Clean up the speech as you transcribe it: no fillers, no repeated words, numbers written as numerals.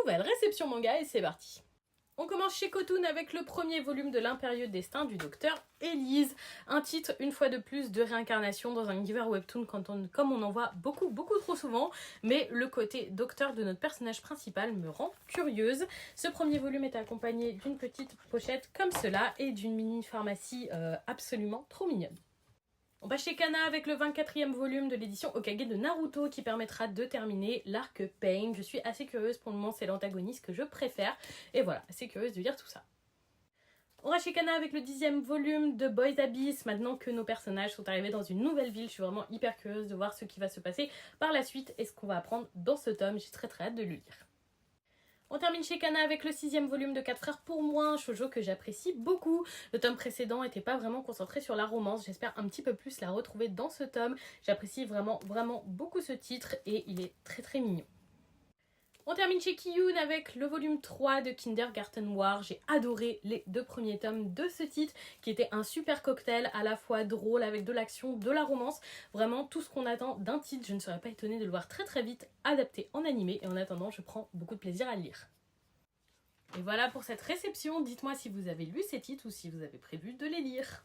nouvelle réception manga et c'est parti. On commence chez Kotun avec le premier volume de l'Impérieux Destin du docteur Elise. Un titre, une fois de plus, de réincarnation dans un univers webtoon comme on en voit beaucoup trop souvent. Mais le côté docteur de notre personnage principal me rend curieuse. Ce premier volume est accompagné d'une petite pochette comme cela et d'une mini pharmacie absolument trop mignonne. On va chez Kana avec le 24e volume de l'édition Hokage de Naruto qui permettra de terminer l'arc Pain. Je suis assez curieuse, pour le moment c'est l'antagoniste que je préfère. Et voilà, assez curieuse de lire tout ça. On va chez Kana avec le 10e volume de Boys Abyss. Maintenant que nos personnages sont arrivés dans une nouvelle ville, je suis vraiment hyper curieuse de voir ce qui va se passer par la suite et ce qu'on va apprendre dans ce tome. J'ai très hâte de le lire. On termine chez Kana avec le 6e volume de 4 frères pour moi, un shoujo que j'apprécie beaucoup. Le tome précédent n'était pas vraiment concentré sur la romance, j'espère un petit peu plus la retrouver dans ce tome. J'apprécie vraiment beaucoup ce titre et il est très mignon. On termine chez Kiyun avec le volume 3 de Kindergarten War. J'ai adoré les 2 premiers tomes de ce titre qui était un super cocktail à la fois drôle avec de l'action, de la romance. Vraiment tout ce qu'on attend d'un titre. Je ne serais pas étonnée de le voir très vite adapté en animé et en attendant je prends beaucoup de plaisir à le lire. Et voilà pour cette réception. Dites-moi si vous avez lu ces titres ou si vous avez prévu de les lire.